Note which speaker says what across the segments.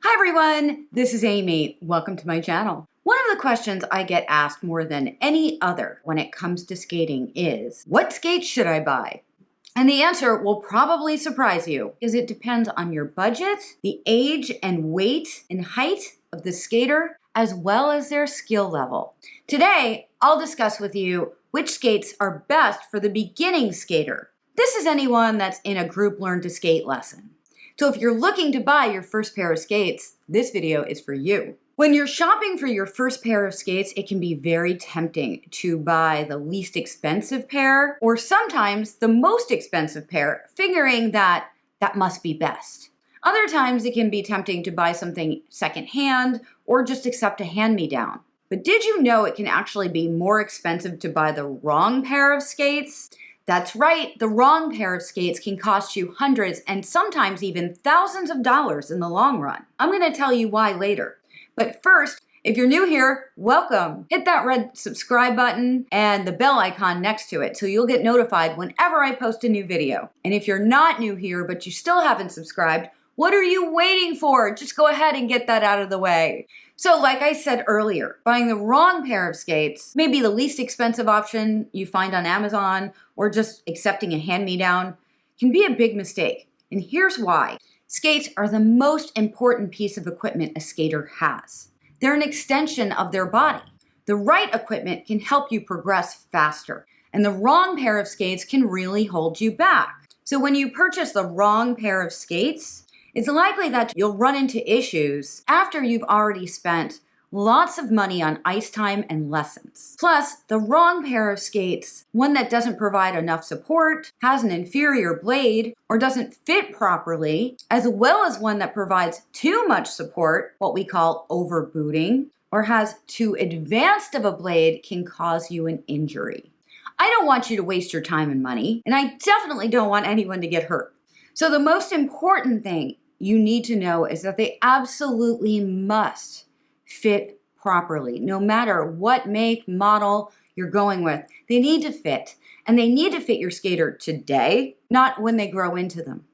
Speaker 1: Hi everyone, this is Amy. Welcome to my channel. One of the questions I get asked more than any other when it comes to skating is, what skates should I buy? And the answer will probably surprise you, because it depends on your budget, the age and weight and height of the skater, as well as their skill level. Today, I'll discuss with you which skates are best for the beginning skater. This is anyone that's in a group learn to skate lesson. So if you're looking to buy your first pair of skates, this video is for you. When you're shopping for your first pair of skates, it can be very tempting to buy the least expensive pair, or sometimes the most expensive pair, figuring that that must be best. Other times it can be tempting to buy something secondhand or just accept a hand-me-down. But did you know it can actually be more expensive to buy the wrong pair of skates? That's right, the wrong pair of skates can cost you hundreds and sometimes even thousands of dollars in the long run. I'm going to tell you why later. But first, if you're new here, welcome. Hit that red subscribe button and the bell icon next to it so you'll get notified whenever I post a new video. And if you're not new here but you still haven't subscribed, what are you waiting for? Just go ahead and get that out of the way. So like I said earlier, buying the wrong pair of skates may be the least expensive option you find on Amazon, or just accepting a hand-me-down can be a big mistake. And here's why. Skates are the most important piece of equipment a skater has. They're an extension of their body. The right equipment can help you progress faster, and the wrong pair of skates can really hold you back. So when you purchase the wrong pair of skates, it's likely that you'll run into issues after you've already spent lots of money on ice time and lessons. Plus, the wrong pair of skates, one that doesn't provide enough support, has an inferior blade, or doesn't fit properly, as well as one that provides too much support, what we call overbooting, or has too advanced of a blade, can cause you an injury. I don't want you to waste your time and money, and I definitely don't want anyone to get hurt. So the most important thing you need to know is that they absolutely must fit properly. No matter what make, model you're going with, they need to fit. And they need to fit your skater today, not when they grow into them.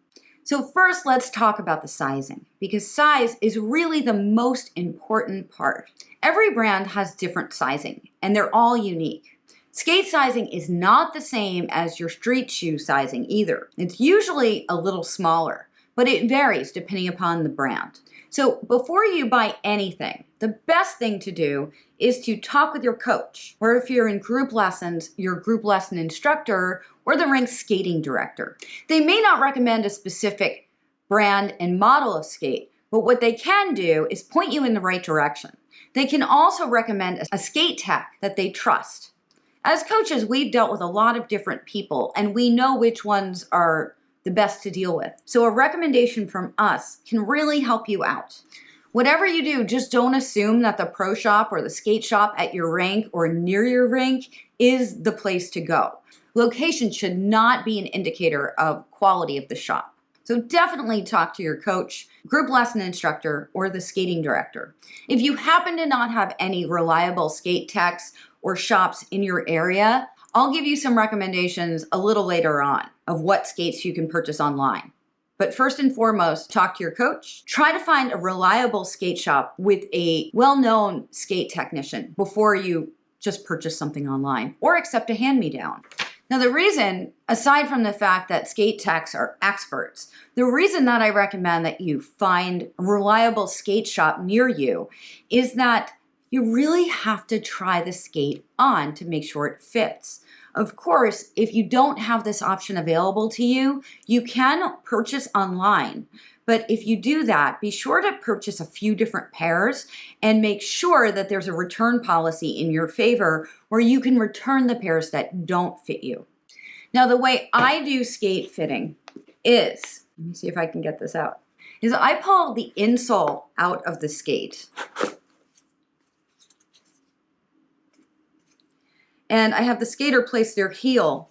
Speaker 1: So first, let's talk about the sizing, because size is really the most important part. Every brand has different sizing, and they're all unique. Skate sizing is not the same as your street shoe sizing either. It's usually a little smaller, but it varies depending upon the brand. So before you buy anything, the best thing to do is to talk with your coach, or if you're in group lessons, your group lesson instructor, or the rink skating director. They may not recommend a specific brand and model of skate, but what they can do is point you in the right direction. They can also recommend a skate tech that they trust. As coaches, we've dealt with a lot of different people, and we know which ones are the best to deal with. So a recommendation from us can really help you out. Whatever you do, just don't assume that the pro shop or the skate shop at your rink or near your rink is the place to go. Location should not be an indicator of quality of the shop. So definitely talk to your coach, group lesson instructor, or the skating director. If you happen to not have any reliable skate techs or shops in your area, I'll give you some recommendations a little later on of what skates you can purchase online. But first and foremost, talk to your coach. Try to find a reliable skate shop with a well-known skate technician before you just purchase something online or accept a hand-me-down. Now the reason, aside from the fact that skate techs are experts, the reason that I recommend that you find a reliable skate shop near you is that you really have to try the skate on to make sure it fits. Of course, if you don't have this option available to you, you can purchase online. But if you do that, be sure to purchase a few different pairs and make sure that there's a return policy in your favor where you can return the pairs that don't fit you. Now, the way I do skate fitting is, let me see if I can get this out, is I pull the insole out of the skate. And I have the skater place their heel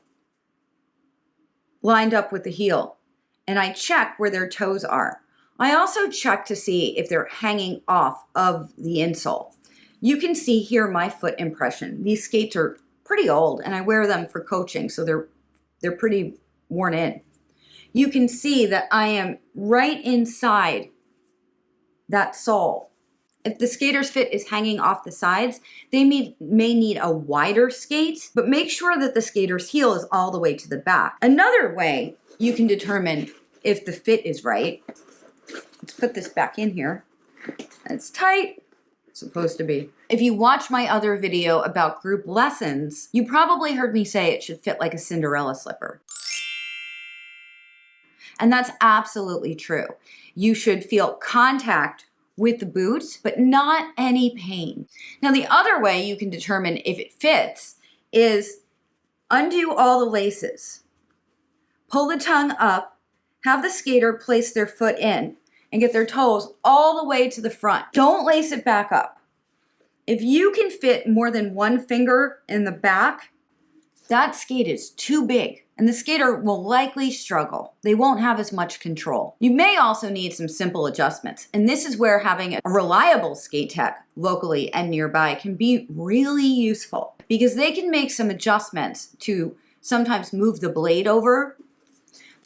Speaker 1: lined up with the heel. And I check where their toes are. I also check to see if they're hanging off of the insole. You can see here my foot impression. These skates are pretty old and I wear them for coaching, so they're pretty worn in. You can see that I am right inside that sole. If the skater's foot is hanging off the sides, they may need a wider skate, but make sure that the skater's heel is all the way to the back. Another way you can determine if the fit is right, let's put this back in here. It's tight. It's supposed to be. If you watch my other video about group lessons, you probably heard me say it should fit like a Cinderella slipper. And that's absolutely true. You should feel contact with the boot, but not any pain. Now, the other way you can determine if it fits is undo all the laces. Pull the tongue up, have the skater place their foot in, and get their toes all the way to the front. Don't lace it back up. If you can fit more than one finger in the back, that skate is too big, and the skater will likely struggle. They won't have as much control. You may also need some simple adjustments, and this is where having a reliable skate tech locally and nearby can be really useful, because they can make some adjustments to sometimes move the blade over.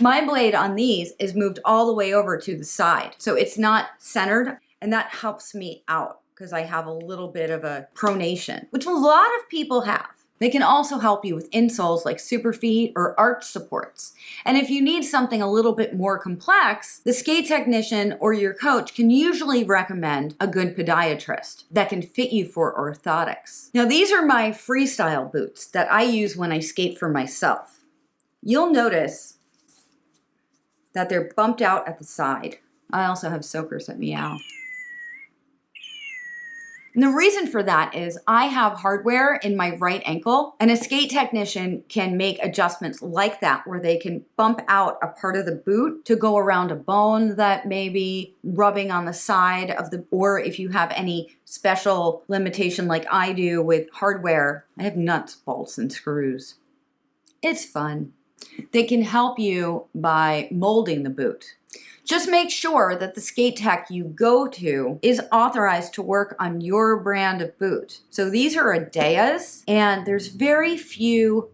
Speaker 1: My blade on these is moved all the way over to the side, so it's not centered, and that helps me out because I have a little bit of a pronation, which a lot of people have. They can also help you with insoles like superfeet or arch supports. And if you need something a little bit more complex, the skate technician or your coach can usually recommend a good podiatrist that can fit you for orthotics. Now, these are my freestyle boots that I use when I skate for myself. You'll notice that they're bumped out at the side. I also have soakers that meow. And the reason for that is I have hardware in my right ankle, and a skate technician can make adjustments like that where they can bump out a part of the boot to go around a bone that may be rubbing on the side of the, or if you have any special limitation like I do with hardware, I have nuts, bolts, and screws. It's fun. They can help you by molding the boot. Just make sure that the skate tech you go to is authorized to work on your brand of boot. So these are Adeas, and there's very few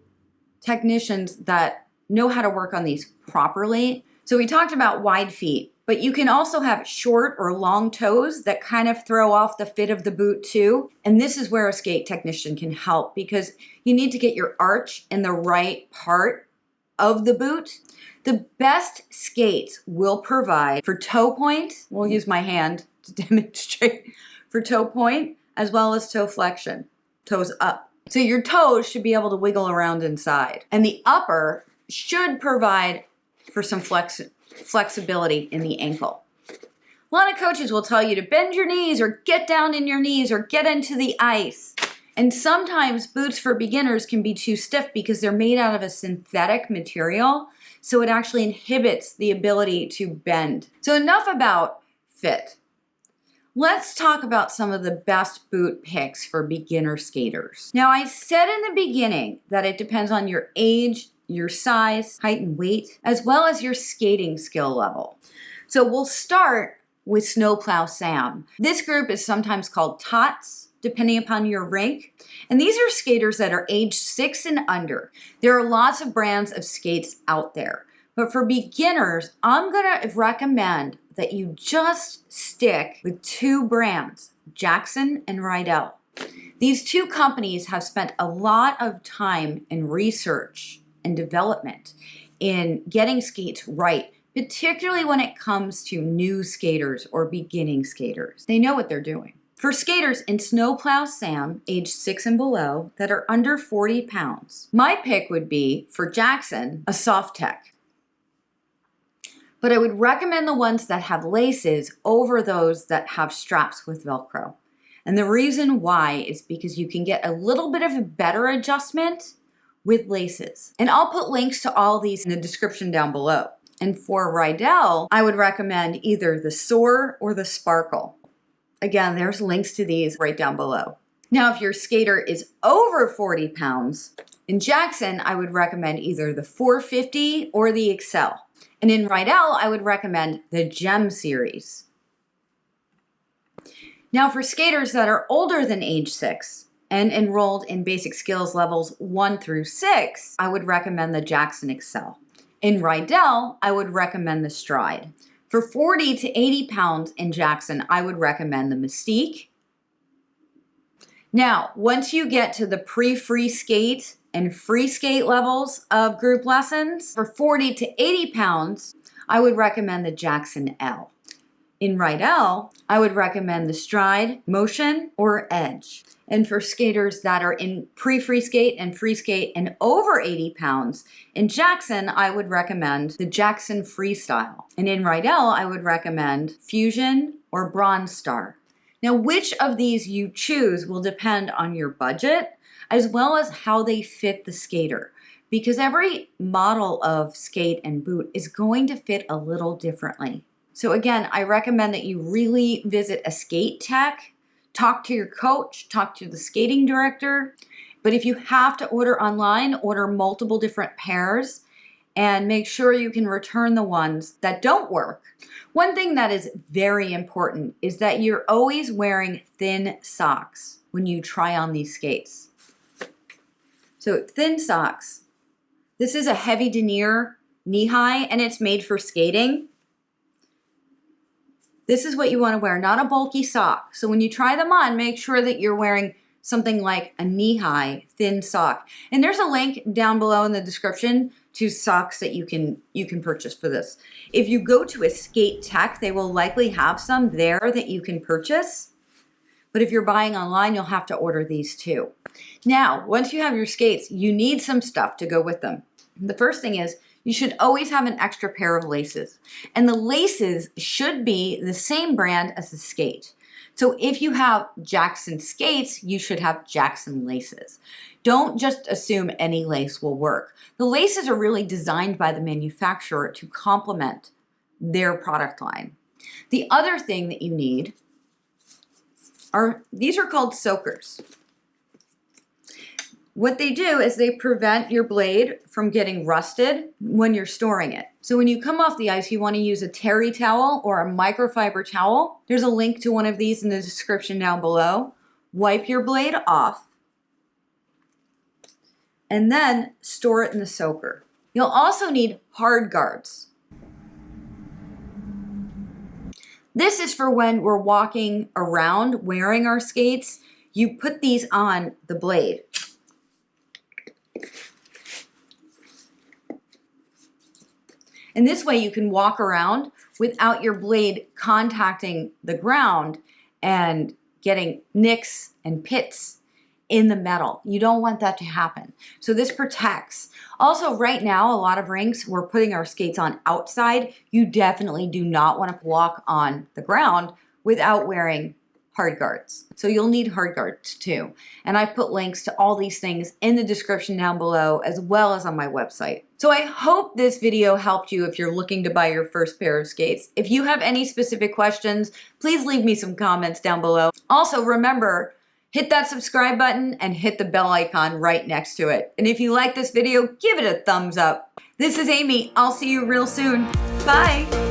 Speaker 1: technicians that know how to work on these properly. So we talked about wide feet, but you can also have short or long toes that kind of throw off the fit of the boot too. And this is where a skate technician can help, because you need to get your arch in the right part of the boot. The best skates will provide for toe point, we'll use my hand to demonstrate, for toe point as well as toe flexion, toes up. So your toes should be able to wiggle around inside. And the upper should provide for some flexibility in the ankle. A lot of coaches will tell you to bend your knees or get down in your knees or get into the ice. And sometimes boots for beginners can be too stiff because they're made out of a synthetic material, so it actually inhibits the ability to bend. So enough about fit. Let's talk about some of the best boot picks for beginner skaters. Now, I said in the beginning that it depends on your age, your size, height, and weight, as well as your skating skill level. So we'll start with Snowplow Sam. This group is sometimes called TOTS, depending upon your rink. And these are skaters that are age 6 and under. There are lots of brands of skates out there. But for beginners, I'm gonna recommend that you just stick with 2 brands, Jackson and Rydell. These 2 companies have spent a lot of time in research and development in getting skates right, particularly when it comes to new skaters or beginning skaters. They know what they're doing. For skaters in Snowplow Sam, age 6 and below, that are under 40 pounds, my pick would be, for Jackson, a soft tech. But I would recommend the ones that have laces over those that have straps with Velcro. And the reason why is because you can get a little bit of a better adjustment with laces. And I'll put links to all these in the description down below. And for Rydell, I would recommend either the Soar or the Sparkle. Again, there's links to these right down below. Now, if your skater is over 40 pounds, in Jackson, I would recommend either the 450 or the Excel. And in Rydell, I would recommend the Gem series. Now, for skaters that are older than age 6 and enrolled in basic skills levels 1 through 6, I would recommend the Jackson Excel. In Rydell, I would recommend the Stride. For 40 to 80 pounds in Jackson, I would recommend the Mystique. Now, once you get to the pre-free skate and free skate levels of group lessons, for 40 to 80 pounds, I would recommend the Jackson L. In Right L, I would recommend the Stride, Motion, or Edge. And for skaters that are in pre-free skate and free skate and over 80 pounds, in Jackson, I would recommend the Jackson Freestyle. And in Right L, I would recommend Fusion or Bronze Star. Now, which of these you choose will depend on your budget, as well as how they fit the skater. Because every model of skate and boot is going to fit a little differently. So again, I recommend that you really visit a skate tech, talk to your coach, talk to the skating director. But if you have to order online, order multiple different pairs and make sure you can return the ones that don't work. One thing that is very important is that you're always wearing thin socks when you try on these skates. So thin socks. This is a heavy denier knee-high and it's made for skating. This is what you want to wear, not a bulky sock. So when you try them on, make sure that you're wearing something like a knee-high thin sock. And there's a link down below in the description to socks that you can purchase for this. If you go to a skate tech, they will likely have some there that you can purchase. But if you're buying online, you'll have to order these too. Now, once you have your skates, you need some stuff to go with them. The first thing is, you should always have an extra pair of laces. And the laces should be the same brand as the skate. So if you have Jackson skates, you should have Jackson laces. Don't just assume any lace will work. The laces are really designed by the manufacturer to complement their product line. The other thing that you need these are called soakers. What they do is they prevent your blade from getting rusted when you're storing it. So when you come off the ice, you want to use a terry towel or a microfiber towel. There's a link to one of these in the description down below. Wipe your blade off and then store it in the soaker. You'll also need hard guards. This is for when we're walking around wearing our skates. You put these on the blade. And this way you can walk around without your blade contacting the ground and getting nicks and pits in the metal. You don't want that to happen. So this protects. Also, right now, a lot of rinks, we're putting our skates on outside. You definitely do not want to walk on the ground without wearing hard guards. So you'll need hard guards too. And I've put links to all these things in the description down below, as well as on my website. So I hope this video helped you if you're looking to buy your first pair of skates. If you have any specific questions, please leave me some comments down below. Also, remember, hit that subscribe button and hit the bell icon right next to it. And if you like this video, give it a thumbs up. This is Aimée. I'll see you real soon. Bye.